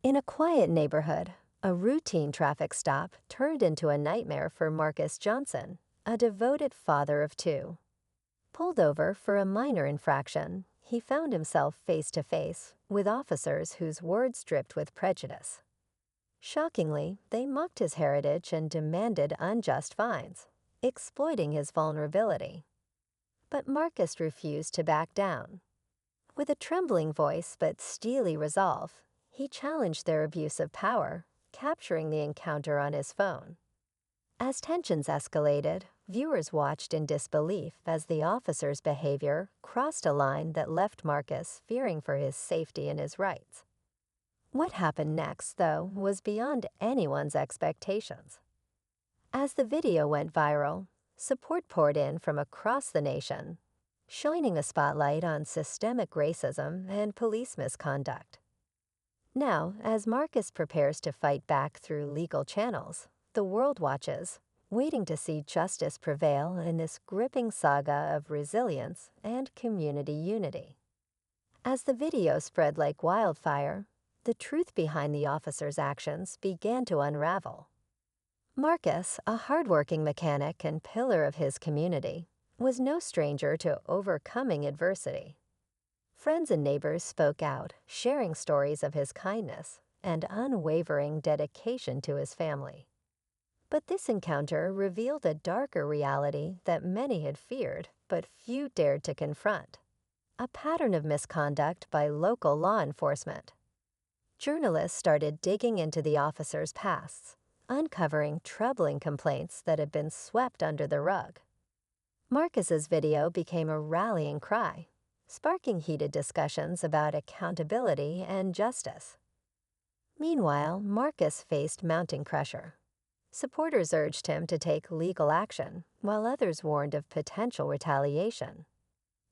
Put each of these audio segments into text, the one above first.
In a quiet neighborhood, a routine traffic stop turned into a nightmare for Marcus Johnson, a devoted father of two. Pulled over for a minor infraction, he found himself face to face with officers whose words dripped with prejudice. Shockingly, they mocked his heritage and demanded unjust fines, exploiting his vulnerability. But Marcus refused to back down. With a trembling voice but steely resolve, he challenged their abuse of power, capturing the encounter on his phone. As tensions escalated, viewers watched in disbelief as the officer's behavior crossed a line that left Marcus fearing for his safety and his rights. What happened next, though, was beyond anyone's expectations. As the video went viral, support poured in from across the nation, shining a spotlight on systemic racism and police misconduct. Now, as Marcus prepares to fight back through legal channels, the world watches, waiting to see justice prevail in this gripping saga of resilience and community unity. As the video spread like wildfire, the truth behind the officer's actions began to unravel. Marcus, a hardworking mechanic and pillar of his community, was no stranger to overcoming adversity. Friends and neighbors spoke out, sharing stories of his kindness and unwavering dedication to his family. But this encounter revealed a darker reality that many had feared but few dared to confront: a pattern of misconduct by local law enforcement. Journalists started digging into the officers' pasts, uncovering troubling complaints that had been swept under the rug. Marcus's video became a rallying cry, sparking heated discussions about accountability and justice. Meanwhile, Marcus faced mounting pressure. Supporters urged him to take legal action, while others warned of potential retaliation.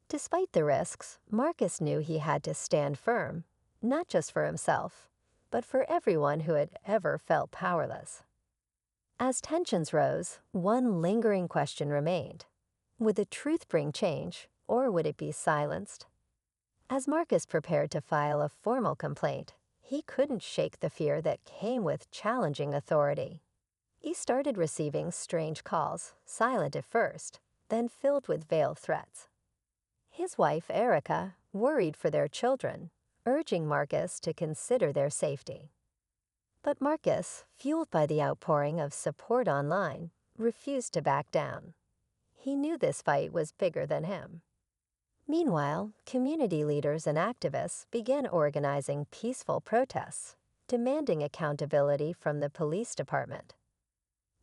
Despite the risks, Marcus knew he had to stand firm, not just for himself, but for everyone who had ever felt powerless. As tensions rose, one lingering question remained: would the truth bring change, or would it be silenced? As Marcus prepared to file a formal complaint, he couldn't shake the fear that came with challenging authority. He started receiving strange calls, silent at first, then filled with veiled threats. His wife, Erica, worried for their children, urging Marcus to consider their safety. But Marcus, fueled by the outpouring of support online, refused to back down. He knew this fight was bigger than him. Meanwhile, community leaders and activists began organizing peaceful protests, demanding accountability from the police department.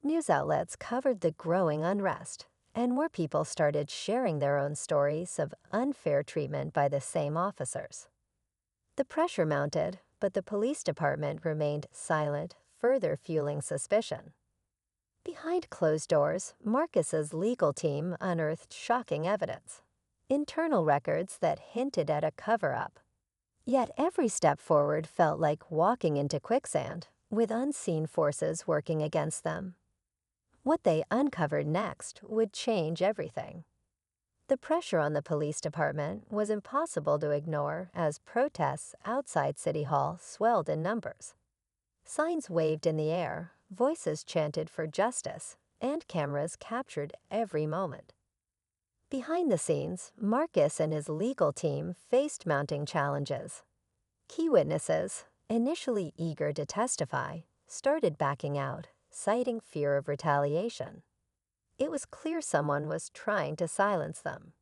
News outlets covered the growing unrest, and more people started sharing their own stories of unfair treatment by the same officers. The pressure mounted, but the police department remained silent, further fueling suspicion. Behind closed doors, Marcus's legal team unearthed shocking evidence: internal records that hinted at a cover-up. Yet every step forward felt like walking into quicksand, with unseen forces working against them. What they uncovered next would change everything. The pressure on the police department was impossible to ignore as protests outside City Hall swelled in numbers. Signs waved in the air, voices chanted for justice, and cameras captured every moment. Behind the scenes, Marcus and his legal team faced mounting challenges. Key witnesses, initially eager to testify, started backing out, citing fear of retaliation. It was clear someone was trying to silence them.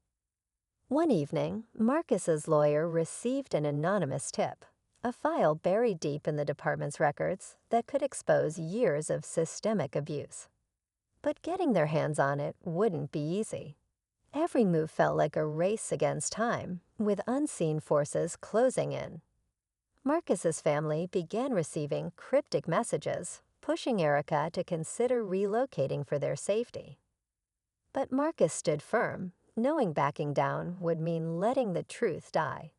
One evening, Marcus's lawyer received an anonymous tip, a file buried deep in the department's records that could expose years of systemic abuse. But getting their hands on it wouldn't be easy. Every move felt like a race against time, with unseen forces closing in. Marcus's family began receiving cryptic messages, pushing Erica to consider relocating for their safety. But Marcus stood firm, knowing backing down would mean letting the truth die.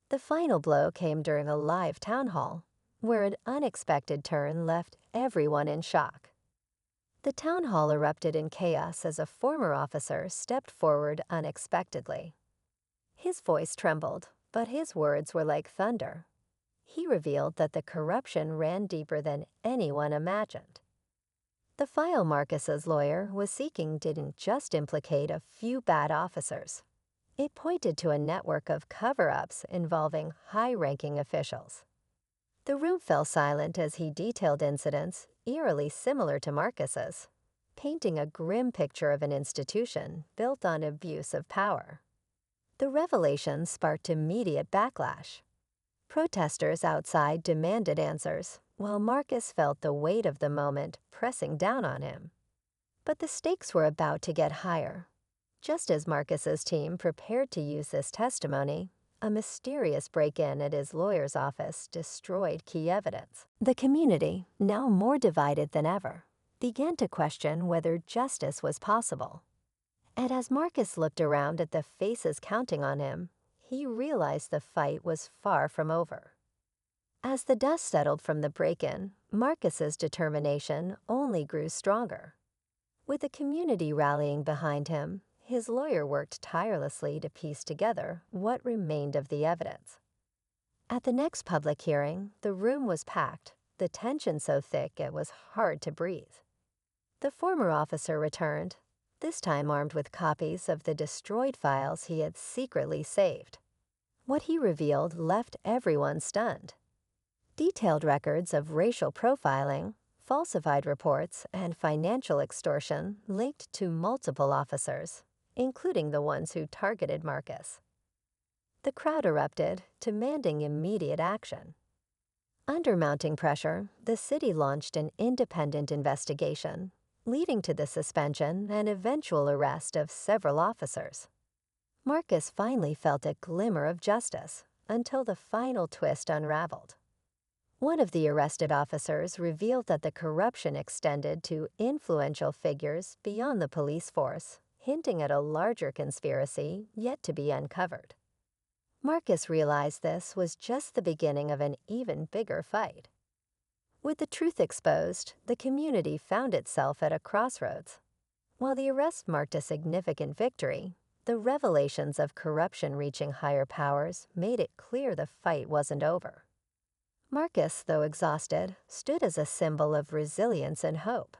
The final blow came during a live town hall, where an unexpected turn left everyone in shock. The town hall erupted in chaos as a former officer stepped forward unexpectedly. His voice trembled, but his words were like thunder. he revealed that the corruption ran deeper than anyone imagined. The file Marcus's lawyer was seeking didn't just implicate a few bad officers. It pointed to a network of cover-ups involving high-ranking officials. The room fell silent as he detailed incidents eerily similar to Marcus's, painting a grim picture of an institution built on abuse of power. The revelation sparked immediate backlash. Protesters outside demanded answers, while Marcus felt the weight of the moment pressing down on him. But the stakes were about to get higher. Just as Marcus's team prepared to use this testimony, a mysterious break-in at his lawyer's office destroyed key evidence. The community, now more divided than ever, began to question whether justice was possible. And as Marcus looked around at the faces counting on him, he realized the fight was far from over. As the dust settled from the break-in, Marcus's determination only grew stronger. With the community rallying behind him, his lawyer worked tirelessly to piece together what remained of the evidence. At the next public hearing, the room was packed, the tension so thick it was hard to breathe. The former officer returned, this time armed with copies of the destroyed files he had secretly saved. What he revealed left everyone stunned. Detailed records of racial profiling, falsified reports, and financial extortion linked to multiple officers, including the ones who targeted Marcus. The crowd erupted, demanding immediate action. Under mounting pressure, the city launched an independent investigation, leading to the suspension and eventual arrest of several officers. Marcus finally felt a glimmer of justice until the final twist unraveled. One of the arrested officers revealed that the corruption extended to influential figures beyond the police force, hinting at a larger conspiracy yet to be uncovered. Marcus realized this was just the beginning of an even bigger fight. With the truth exposed, the community found itself at a crossroads. While the arrest marked a significant victory, the revelations of corruption reaching higher powers made it clear the fight wasn't over. Marcus, though exhausted, stood as a symbol of resilience and hope.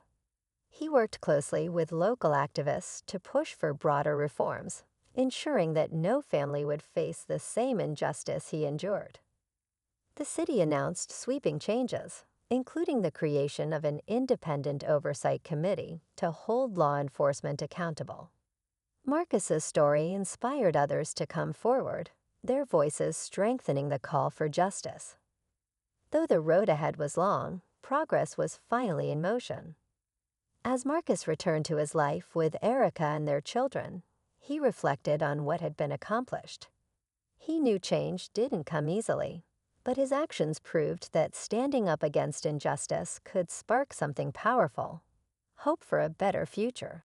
He worked closely with local activists to push for broader reforms, ensuring that no family would face the same injustice he endured. The city announced sweeping changes, including the creation of an independent oversight committee to hold law enforcement accountable. Marcus's story inspired others to come forward, their voices strengthening the call for justice. Though the road ahead was long, progress was finally in motion. As Marcus returned to his life with Erica and their children, he reflected on what had been accomplished. He knew change didn't come easily, but his actions proved that standing up against injustice could spark something powerful, hope for a better future.